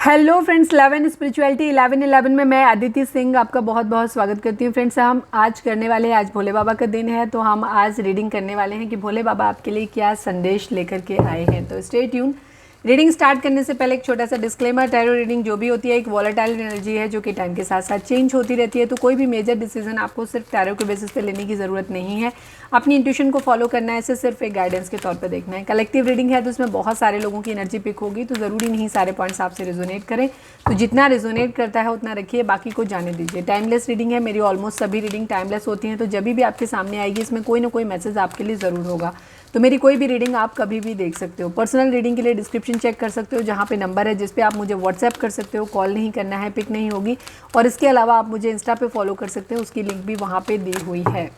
Hello friends, 11 spirituality 11 में मैं अदिति सिंह आपका बहुत बहुत स्वागत करती हूँ। फ्रेंड्स, हम आज करने वाले हैं, आज भोले बाबा का दिन है, तो हम आज रीडिंग करने वाले हैं कि भोले बाबा आपके लिए क्या संदेश लेकर के आए हैं। तो स्टे ट्यून। रीडिंग स्टार्ट करने से पहले एक छोटा सा डिस्क्लेमर, टैरो रीडिंग जो भी होती है एक वॉलेटाइल एनर्जी है जो कि टाइम के साथ साथ चेंज होती रहती है, तो कोई भी मेजर डिसीजन आपको सिर्फ टैरो के बेसिस पे लेने की ज़रूरत नहीं है। अपनी इंट्यूशन को फॉलो करना है, इसे सिर्फ एक गाइडेंस के तौर पर देखना है। कलेक्टिव रीडिंग है तो उसमें बहुत सारे लोगों की एनर्जी पिक होगी, तो ज़रूरी नहीं सारे पॉइंट्स आपसे रिजोनेट करें, तो जितना रिजोनेट करता है उतना रखिए, बाकी को जाने दीजिए। टाइमलेस रीडिंग है, मेरी ऑलमोस्ट सभी रीडिंग टाइमलेस होती हैं, तो जब भी आपके सामने आएगी इसमें कोई ना कोई मैसेज आपके लिए ज़रूर होगा। तो मेरी कोई भी रीडिंग आप कभी भी देख सकते हो। पर्सनल रीडिंग के लिए डिस्क्रिप्शन चेक कर सकते हो, जहाँ पे नंबर है जिस पे आप मुझे व्हाट्सएप कर सकते हो। कॉल नहीं करना है, पिक नहीं होगी। और इसके अलावा आप मुझे इंस्टा पे फॉलो कर सकते हो, उसकी लिंक भी वहाँ पे दी हुई है।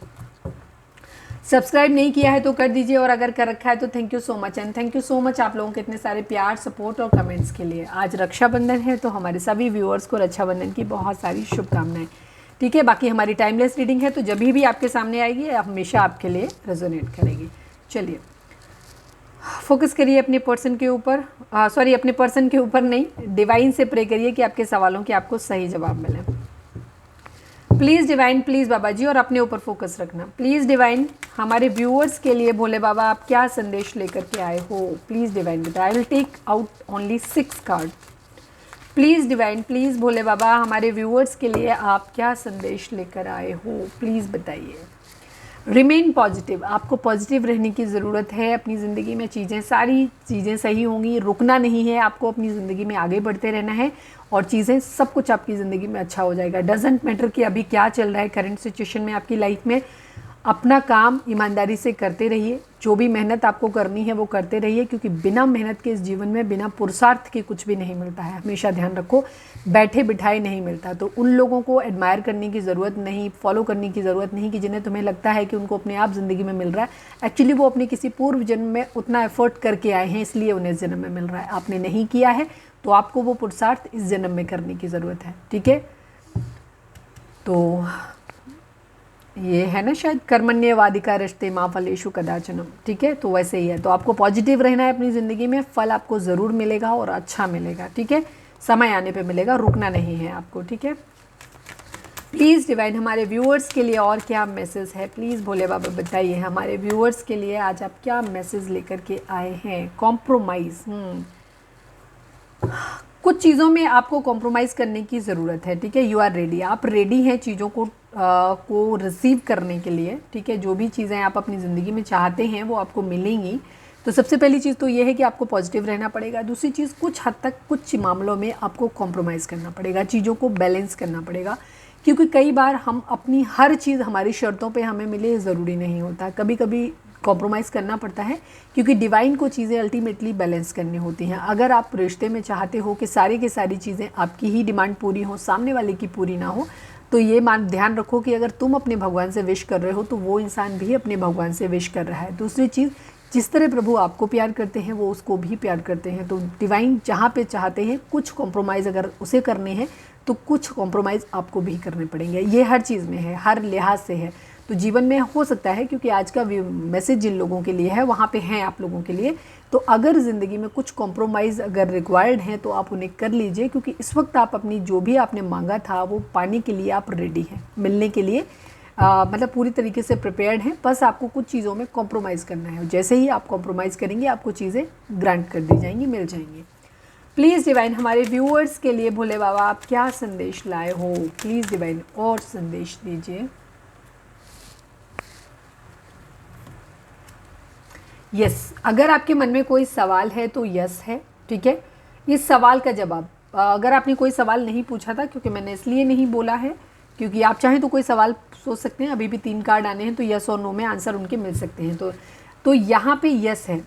सब्सक्राइब नहीं किया है तो कर दीजिए, और अगर कर रखा है तो thank you so much. And thank you so much आप लोगों के इतने सारे प्यार, सपोर्ट और कमेंट्स के लिए। आज रक्षाबंधन है तो हमारे सभी व्यूअर्स को रक्षाबंधन की बहुत सारी शुभकामनाएं। ठीक है, बाकी हमारी टाइमलेस रीडिंग है, तो जब भी आपके सामने आएगी हमेशा आपके लिए रेजोनेट करेगी। चलिए, फोकस करिए अपने पर्सन के ऊपर, अपने पर्सन के ऊपर नहीं, डिवाइन से प्रे करिए कि आपके सवालों के आपको सही जवाब मिले। प्लीज़ डिवाइन, प्लीज़ बाबा जी, और अपने ऊपर फोकस रखना। प्लीज़ डिवाइन, हमारे व्यूअर्स के लिए भोले बाबा आप क्या संदेश लेकर के आए हो। प्लीज़ डिवाइन बेटा, I will take out only 6 card. Please divine, please Bhole Baba, हमारे व्यूअर्स के लिए आप क्या संदेश लेकर आए हो, प्लीज़ बताइए। रिमेन पॉजिटिव, आपको पॉजिटिव रहने की ज़रूरत है। अपनी ज़िंदगी में सारी चीज़ें सही होंगी, रुकना नहीं है, आपको अपनी ज़िंदगी में आगे बढ़ते रहना है और चीज़ें सब कुछ आपकी ज़िंदगी में अच्छा हो जाएगा। डजेंट मैटर कि अभी क्या चल रहा है करंट सिचुएशन में आपकी लाइफ में। अपना काम ईमानदारी से करते रहिए, जो भी मेहनत आपको करनी है वो करते रहिए, क्योंकि बिना मेहनत के इस जीवन में, बिना पुरुषार्थ के कुछ भी नहीं मिलता है। हमेशा ध्यान रखो, बैठे बिठाए नहीं मिलता। तो उन लोगों को एडमायर करने की ज़रूरत नहीं, फॉलो करने की ज़रूरत नहीं कि जिन्हें तुम्हें लगता है कि उनको अपने आप ज़िंदगी में मिल रहा है। एक्चुअली वो अपने किसी पूर्व जन्म में उतना एफर्ट करके आए हैं, इसलिए उन्हें इस जन्म में मिल रहा है। आपने नहीं किया है तो आपको वो पुरुषार्थ इस जन्म में करने की ज़रूरत है। ठीक है, तो ये है ना शायद कर्मण्यवादिका रिश्ते माँ फलेशु कदाचनम। ठीक है, तो वैसे ही है। तो आपको पॉजिटिव रहना है अपनी ज़िंदगी में, फल आपको ज़रूर मिलेगा और अच्छा मिलेगा। ठीक है, समय आने पे मिलेगा, रुकना नहीं है आपको। ठीक है, प्लीज़ डिवाइन, हमारे व्यूअर्स के लिए और क्या मैसेज है, प्लीज़ भोले बाबा बताइए हमारे व्यूअर्स के लिए आज आप क्या मैसेज लेकर के आए हैं। कॉम्प्रोमाइज़, कुछ चीज़ों में आपको कॉम्प्रोमाइज़ करने की ज़रूरत है। ठीक है, यू आर रेडी, आप रेडी हैं चीज़ों को रिसीव करने के लिए। ठीक है, जो भी चीज़ें आप अपनी ज़िंदगी में चाहते हैं वो आपको मिलेंगी। तो सबसे पहली चीज़ तो ये है कि आपको पॉजिटिव रहना पड़ेगा। दूसरी चीज़, कुछ हद तक कुछ मामलों में आपको कॉम्प्रोमाइज़ करना पड़ेगा, चीज़ों को बैलेंस करना पड़ेगा, क्योंकि कई बार हम अपनी हर चीज़ हमारी शर्तों पे हमें मिले ज़रूरी नहीं होता। कभी कभी कॉम्प्रोमाइज़ करना पड़ता है, क्योंकि डिवाइन को चीज़ें अल्टीमेटली बैलेंस करनी होती हैं। अगर आप रिश्ते में चाहते हो कि सारी की सारी चीज़ें आपकी ही डिमांड पूरी हो, सामने वाले की पूरी ना हो, तो ये ध्यान रखो कि अगर तुम अपने भगवान से विश कर रहे हो तो वो इंसान भी अपने भगवान से विश कर रहा है। दूसरी चीज़, जिस तरह प्रभु आपको प्यार करते हैं वो उसको भी प्यार करते हैं। तो डिवाइन जहाँ पे चाहते हैं कुछ कॉम्प्रोमाइज़ अगर उसे करने हैं तो कुछ कॉम्प्रोमाइज़ आपको भी करने पड़ेंगे। ये हर चीज़ में है, हर लिहाज से है। तो जीवन में हो सकता है, क्योंकि आज का मैसेज जिन लोगों के लिए है वहाँ पे हैं आप लोगों के लिए, तो अगर ज़िंदगी में कुछ कॉम्प्रोमाइज़ अगर रिक्वायर्ड हैं तो आप उन्हें कर लीजिए, क्योंकि इस वक्त आप अपनी जो भी आपने मांगा था वो पाने के लिए आप रेडी हैं, मिलने के लिए मतलब पूरी तरीके से प्रिपेयर्ड हैं। बस आपको कुछ चीज़ों में कॉम्प्रोमाइज़ करना है, जैसे ही आप कॉम्प्रोमाइज़ करेंगे आपको चीज़ें ग्रांट कर दी जाएंगी, मिल जाएंगी। प्लीज़ डिवाइन, हमारे व्यूअर्स के लिए भोले बाबा आप क्या संदेश लाए हो, प्लीज़ डिवाइन और संदेश दीजिए। यस, अगर आपके मन में कोई सवाल है तो यस है। ठीक है, इस सवाल का जवाब, अगर आपने कोई सवाल नहीं पूछा था, क्योंकि मैंने इसलिए नहीं बोला है क्योंकि आप चाहें तो कोई सवाल सोच सकते हैं। अभी भी 3 कार्ड आने हैं, तो यस और नो में आंसर उनके मिल सकते हैं। तो यहाँ पे यस है।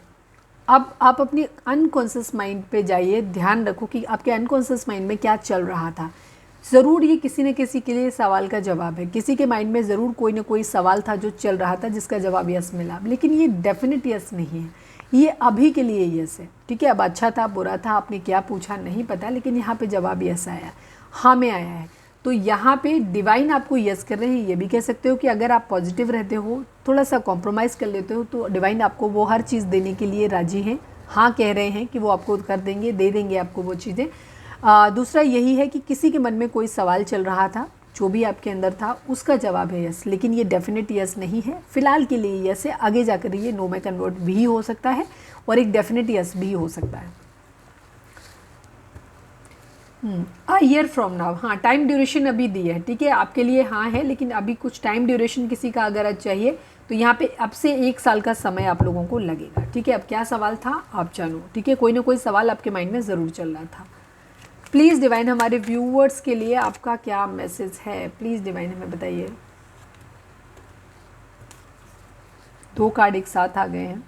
अब आप अपनी अनकॉन्शियस माइंड पे जाइए, ध्यान रखो कि आपके अनकॉन्शियस माइंड में क्या चल रहा था। ज़रूर ये किसी न किसी के लिए सवाल का जवाब है, किसी के माइंड में ज़रूर कोई ना कोई सवाल था जो चल रहा था जिसका जवाब यस मिला, लेकिन ये डेफिनेट यस नहीं है, ये अभी के लिए यस है। ठीक है, अब अच्छा था बुरा था आपने क्या पूछा नहीं पता, लेकिन यहाँ पे जवाब यस आया, हाँ में आया है। तो यहाँ पे डिवाइन आपको यस कर रहे हैं। ये भी कह सकते हो कि अगर आप पॉजिटिव रहते हो, थोड़ा सा कॉम्प्रोमाइज़ कर लेते हो, तो डिवाइन आपको वो हर चीज़ देने के लिए राजी हैं, हाँ कह रहे हैं कि वो आपको कर देंगे, दे देंगे आपको वो चीज़ें। दूसरा यही है कि किसी के मन में कोई सवाल चल रहा था, जो भी आपके अंदर था उसका जवाब है यस, लेकिन ये डेफिनेट यस नहीं है। फिलहाल के लिए यस है, आगे जाकर ये नो में कन्वर्ट भी हो सकता है और एक डेफिनेट यस भी हो सकता है। अ ईयर फ्रॉम नाउ, हाँ टाइम ड्यूरेशन अभी दी है, ठीक है आपके लिए हाँ है, लेकिन अभी कुछ टाइम ड्यूरेशन किसी का अगर चाहिए तो यहाँ पे अब से 1 साल का समय आप लोगों को लगेगा, ठीक है। अब क्या सवाल था आप जानो, ठीक है, कोई ना कोई सवाल आपके माइंड में ज़रूर चल रहा था। प्लीज़ डिवाइन हमारे व्यूअर्स के लिए आपका क्या मैसेज है, प्लीज़ डिवाइन हमें बताइए। 2 कार्ड एक साथ आ गए हैं।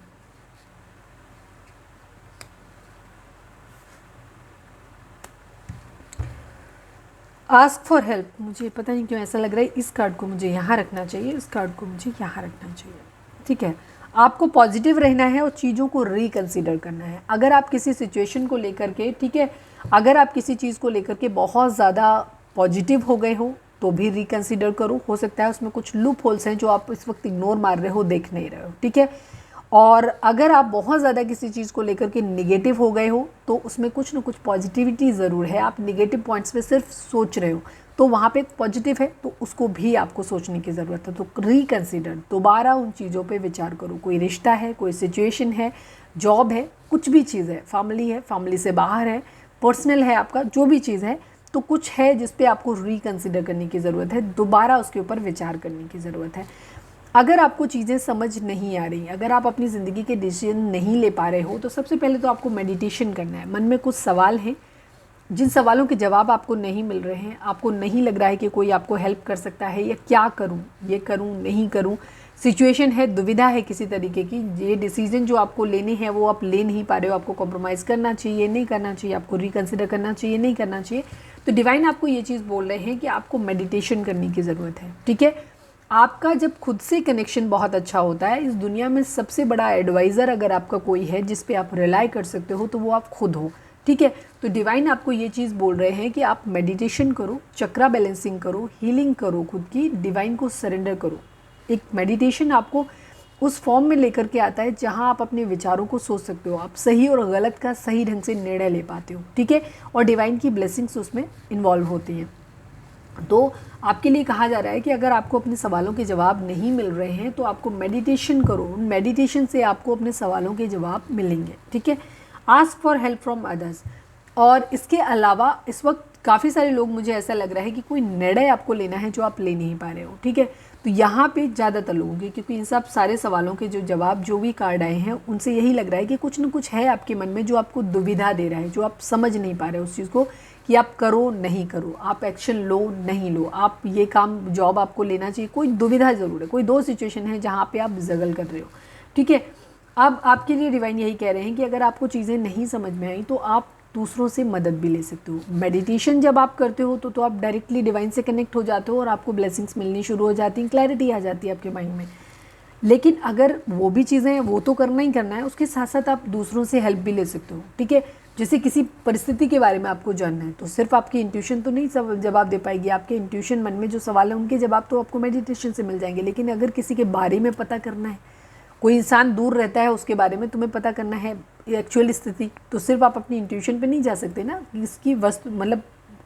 आस्क फॉर हेल्प, मुझे पता नहीं क्यों ऐसा लग रहा है इस कार्ड को मुझे यहाँ रखना चाहिए, इस कार्ड को मुझे यहाँ रखना चाहिए, ठीक है। आपको पॉजिटिव रहना है और चीज़ों को रिकंसीडर करना है। अगर आप किसी सिचुएशन को लेकर के, ठीक है, अगर आप किसी चीज़ को लेकर के बहुत ज़्यादा पॉजिटिव हो गए हो तो भी रिकंसीडर करो, हो सकता है उसमें कुछ लूप होल्स हैं जो आप इस वक्त इग्नोर मार रहे हो, देख नहीं रहे हो, ठीक है। और अगर आप बहुत ज़्यादा किसी चीज़ को लेकर के निगेटिव हो गए हो तो उसमें कुछ ना कुछ पॉजिटिविटी ज़रूर है। आप निगेटिव पॉइंट्स पे सिर्फ सोच रहे हो तो वहाँ पे पॉजिटिव है, तो उसको भी आपको सोचने की ज़रूरत है। तो रिकंसीडर, दोबारा उन चीज़ों पे विचार करो। कोई रिश्ता है, कोई सिचुएशन है, जॉब है, कुछ भी चीज़ है, फैमिली से बाहर है, पर्सनल है आपका, जो भी चीज़ है, तो कुछ है जिस पे आपको रिकंसीडर करने की ज़रूरत है, दोबारा उसके ऊपर विचार करने की ज़रूरत है। अगर आपको चीज़ें समझ नहीं आ रही, अगर आप अपनी ज़िंदगी के डिसीजन नहीं ले पा रहे हो, तो सबसे पहले तो आपको मेडिटेशन करना है। मन में कुछ सवाल हैं, जिन सवालों के जवाब आपको नहीं मिल रहे हैं, आपको नहीं लग रहा है कि कोई आपको हेल्प कर सकता है, या क्या करूं, ये करूं नहीं करूं, सिचुएशन है, दुविधा है किसी तरीके की, ये डिसीजन जो आपको लेने हैं वो आप ले नहीं पा रहे हो, आपको कॉम्प्रोमाइज़ करना चाहिए नहीं करना चाहिए, आपको रिकंसिडर करना चाहिए नहीं करना चाहिए, तो डिवाइन आपको ये चीज़ बोल रहे हैं कि आपको मेडिटेशन करने की ज़रूरत है, ठीक है। आपका जब खुद से कनेक्शन बहुत अच्छा होता है, इस दुनिया में सबसे बड़ा एडवाइज़र अगर आपका कोई है जिस पे आप रिलाई कर सकते हो तो वो आप खुद हो, ठीक है। तो डिवाइन आपको ये चीज़ बोल रहे हैं कि आप मेडिटेशन करो, चक्रा बैलेंसिंग करो, हीलिंग करो, खुद की डिवाइन को सरेंडर करो। एक मेडिटेशन आपको उस फॉर्म में लेकर के आता है जहां आप अपने विचारों को सोच सकते हो, आप सही और गलत का सही ढंग से निर्णय ले पाते हो, ठीक है, और डिवाइन की ब्लेसिंग्स उसमें इन्वॉल्व होती हैं। तो आपके लिए कहा जा रहा है कि अगर आपको अपने सवालों के जवाब नहीं मिल रहे हैं तो आपको मेडिटेशन करो, मेडिटेशन से आपको अपने सवालों के जवाब मिलेंगे, ठीक है। Ask for help from others. और इसके अलावा इस वक्त काफ़ी सारे लोग, मुझे ऐसा लग रहा है कि कोई निर्णय आपको लेना है जो आप ले नहीं पा रहे हो, ठीक है। तो यहाँ पे ज़्यादातर लोगों के, क्योंकि इन सब सारे सवालों के जो जवाब जो भी कार्ड आए हैं उनसे यही लग रहा है कि कुछ ना कुछ है आपके मन में जो आपको दुविधा दे रहा है, जो आप समझ नहीं पा रहे हो उस चीज़ को कि आप करो नहीं करो, आप एक्शन लो नहीं लो, आप ये काम जॉब आपको लेना चाहिए, कोई दुविधा ज़रूर है, कोई 2 सिचुएशन है जहाँ पे आप जगल कर रहे हो, ठीक है। अब आपके लिए डिवाइन यही कह रहे हैं कि अगर आपको चीज़ें नहीं समझ में आई तो आप दूसरों से मदद भी ले सकते हो। मेडिटेशन जब आप करते हो तो आप डायरेक्टली डिवाइन से कनेक्ट हो जाते हो और आपको ब्लेसिंग्स मिलनी शुरू हो जाती हैं, क्लैरिटी आ जाती है आपके माइंड में। लेकिन अगर वो भी चीज़ें हैं, वो तो करना ही करना है, उसके साथ साथ आप दूसरों से हेल्प भी ले सकते हो, ठीक है। जैसे किसी परिस्थिति के बारे में आपको जानना है तो सिर्फ आपकी इंट्यूशन तो नहीं सब जवाब दे पाएगी, आपके इंट्यूशन मन में जो सवाल है उनके जवाब तो आपको मेडिटेशन से मिल जाएंगे। लेकिन अगर किसी के बारे में पता करना है, कोई इंसान दूर रहता है उसके बारे में तुम्हें पता करना है एक्चुअल स्थिति, तो सिर्फ आप अपनी इंट्यूशन पे नहीं जा सकते ना, इसकी वस्तु मतलब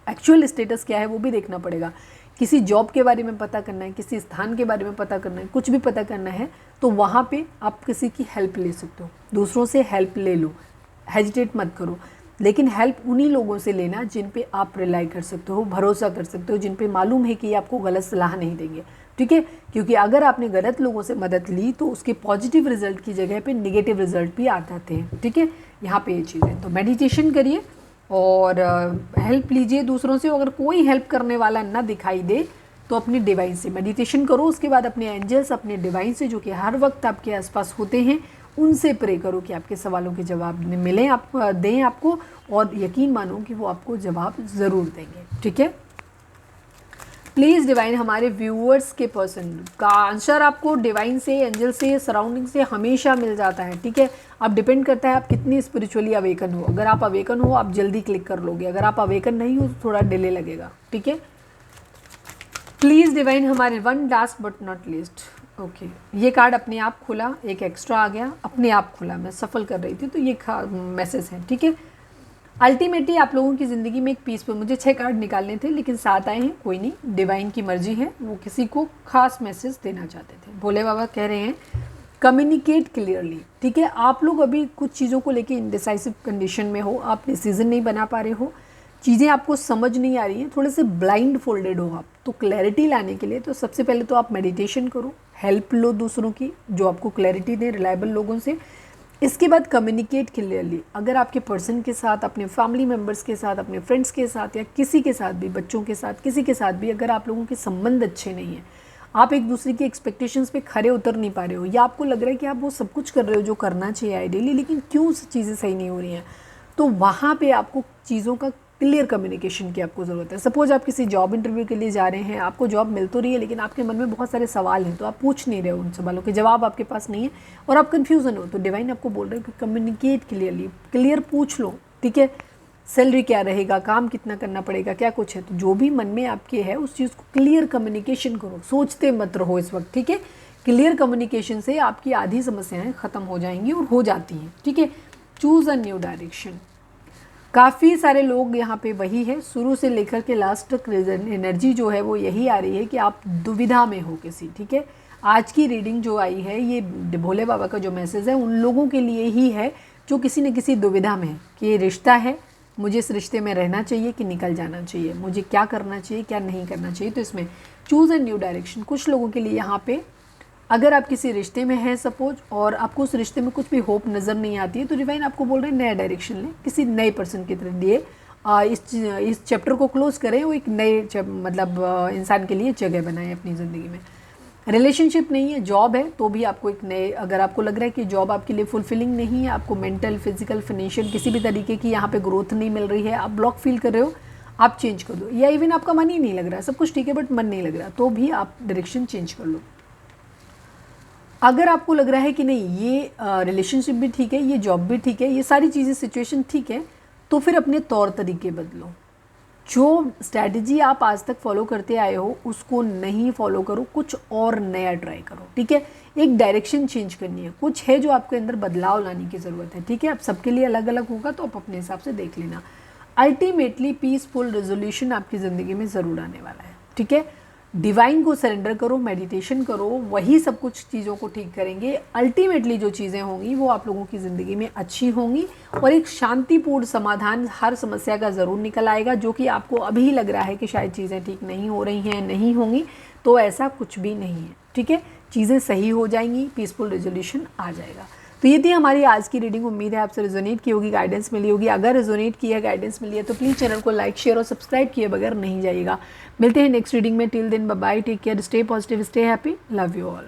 एक्चुअल स्टेटस क्या है वो भी देखना पड़ेगा। किसी जॉब के बारे में पता करना है, किसी स्थान के बारे में पता करना है, कुछ भी पता करना है तो वहाँ पे आप किसी की हेल्प ले सकते हो, दूसरों से हेल्प ले लो, हेजिटेट मत करो। लेकिन हेल्प उन्हीं लोगों से लेना जिन पे आप रिलाई कर सकते हो, भरोसा कर सकते हो, जिन पे मालूम है कि आपको गलत सलाह नहीं देंगे, ठीक है। क्योंकि अगर आपने गलत लोगों से मदद ली तो उसके पॉजिटिव रिजल्ट की जगह पे नेगेटिव रिजल्ट भी आ जाते हैं, ठीक है। यहाँ पे ये चीज़ है, तो मेडिटेशन करिए और हेल्प लीजिए दूसरों से। अगर कोई हेल्प करने वाला ना दिखाई दे तो अपनी डिवाइन से मेडिटेशन करो, उसके बाद अपने एंजल्स, अपने डिवाइन से जो कि हर वक्त आपके आसपास होते हैं, उनसे प्रे करो कि आपके सवालों के जवाब मिलें, आप दें आपको, और यकीन मानो कि वो आपको जवाब ज़रूर देंगे, ठीक है। प्लीज़ डिवाइन हमारे व्यूअर्स के पर्सन का आंसर आपको डिवाइन से, एंजल से, सराउंडिंग से हमेशा मिल जाता है, ठीक है। अब डिपेंड करता है आप कितनी स्पिरिचुअली अवेकन हो। अगर आप अवेकन हो आप जल्दी क्लिक कर लोगे, अगर आप अवेकन नहीं हो तो थोड़ा डिले लगेगा, ठीक है। प्लीज़ डिवाइन हमारे one last but not least, okay, ये कार्ड अपने आप खुला, एक एक्स्ट्रा आ गया, अपने आप खुला, मैं सफल कर रही थी तो ये मैसेज है, ठीक है। अल्टीमेटली आप लोगों की ज़िंदगी में एक पीसफुल, मुझे 6 कार्ड निकालने थे लेकिन 7 आए हैं, कोई नहीं, डिवाइन की मर्जी है, वो किसी को खास मैसेज देना चाहते थे। भोले बाबा कह रहे हैं कम्युनिकेट क्लियरली, ठीक है। आप लोग अभी कुछ चीज़ों को लेके इनडिसाइसिव कंडीशन में हो, आप डिसीजन नहीं बना पा रहे हो, चीज़ें आपको समझ नहीं आ रही हैं, थोड़े से ब्लाइंड फोल्डेड हो आप। तो क्लैरिटी लाने के लिए तो सबसे पहले तो आप मेडिटेशन करो, हेल्प लो दूसरों की जो आपको क्लैरिटी दें, रिलायबल लोगों से। इसके बाद कम्युनिकेट क्लियरली, अगर आपके पर्सन के साथ, अपने फैमिली मेम्बर्स के साथ, अपने फ्रेंड्स के साथ या किसी के साथ भी, बच्चों के साथ, किसी के साथ भी अगर आप लोगों के संबंध अच्छे नहीं हैं, आप एक दूसरे की एक्सपेक्टेशंस पे खरे उतर नहीं पा रहे हो, या आपको लग रहा है कि आप वो सब कुछ कर रहे हो जो करना चाहिए आइडियली, लेकिन क्यों चीज़ें सही नहीं हो रही हैं, तो वहाँ पे आपको चीज़ों का क्लियर कम्युनिकेशन की आपको ज़रूरत है। सपोज आप किसी जॉब इंटरव्यू के लिए जा रहे हैं, आपको जॉब मिल तो रही है लेकिन आपके मन में बहुत सारे सवाल हैं, तो आप पूछ नहीं रहे हो, उन सवालों के जवाब आपके पास नहीं है और आप कन्फ्यूज़न हो, तो डिवाइन आपको बोल रहे हैं कि कम्युनिकेट क्लियरली, क्लियर पूछ लो, ठीक है। सैलरी क्या रहेगा, काम कितना करना पड़ेगा, क्या कुछ है, तो जो भी मन में आपके है उस चीज़ को क्लियर कम्युनिकेशन करो, सोचते मत रहो इस वक्त, ठीक है। क्लियर कम्युनिकेशन से आपकी आधी समस्याएं ख़त्म हो जाएंगी और हो जाती हैं, ठीक है। चूज़ अ न्यू डायरेक्शन, काफ़ी सारे लोग यहाँ पे वही है, शुरू से लेकर के लास्ट तक एनर्जी जो है वो यही आ रही है कि आप दुविधा में हो किसी, ठीक है। आज की रीडिंग जो आई है ये भोले बाबा का जो मैसेज है उन लोगों के लिए ही है जो किसी न किसी दुविधा में है कि ये रिश्ता है, मुझे इस रिश्ते में रहना चाहिए कि निकल जाना चाहिए, मुझे क्या करना चाहिए क्या नहीं करना चाहिए। तो इसमें चूज़ अ न्यू डायरेक्शन, कुछ लोगों के लिए यहाँ पे अगर आप किसी रिश्ते में हैं सपोज और आपको उस रिश्ते में कुछ भी होप नज़र नहीं आती है, तो डिवाइन आपको बोल रहे हैं नया डायरेक्शन लें, किसी नए पर्सन की तरफ लिए इस चैप्टर को क्लोज करें, वो एक नए मतलब इंसान के लिए जगह बनाएं अपनी ज़िंदगी में। रिलेशनशिप नहीं है, जॉब है, तो भी आपको एक नए, अगर आपको लग रहा है कि जॉब आपके लिए फुलफिलिंग नहीं है, आपको मेंटल, फिजिकल, फाइनेंशियल किसी भी तरीके की यहाँ पे ग्रोथ नहीं मिल रही है, आप ब्लॉक फील कर रहे हो, आप चेंज कर दो। या इवन आपका मन ही नहीं लग रहा है, सब कुछ ठीक है बट मन नहीं लग रहा, तो भी आप डायरेक्शन चेंज कर लो। अगर आपको लग रहा है कि नहीं ये रिलेशनशिप भी ठीक है, ये जॉब भी ठीक है, ये सारी चीज़ें सिचुएशन ठीक है, तो फिर अपने तौर तरीके बदलो। जो स्ट्रैटेजी आप आज तक फॉलो करते आए हो उसको नहीं फॉलो करो, कुछ और नया ट्राई करो, ठीक है। एक डायरेक्शन चेंज करनी है, कुछ है जो आपके अंदर बदलाव लाने की ज़रूरत है, ठीक है। अब सबके लिए अलग अलग होगा तो आप अपने हिसाब से देख लेना। अल्टीमेटली पीसफुल रेजोल्यूशन आपकी ज़िंदगी में ज़रूर आने वाला है, ठीक है। डिवाइन को सरेंडर करो, मेडिटेशन करो, वही सब कुछ चीज़ों को ठीक करेंगे। अल्टीमेटली जो चीज़ें होंगी वो आप लोगों की ज़िंदगी में अच्छी होंगी और एक शांतिपूर्ण समाधान हर समस्या का ज़रूर निकल आएगा। जो कि आपको अभी लग रहा है कि शायद चीज़ें ठीक नहीं हो रही हैं, नहीं होंगी, तो ऐसा कुछ भी नहीं है, ठीक है। चीज़ें सही हो जाएंगी, पीसफुल रेजोल्यूशन आ जाएगा। तो ये थी हमारी आज की रीडिंग। उम्मीद है आपसे रेजोनेट की होगी, गाइडेंस मिली होगी। अगर रेजोनेट की है, गाइडेंस मिली है तो प्लीज़ चैनल को लाइक, शेयर और सब्सक्राइब किए बगैर नहीं जाइएगा। मिलते हैं नेक्स्ट रीडिंग में। Till then bye bye, take care, stay positive, stay happy, love you all.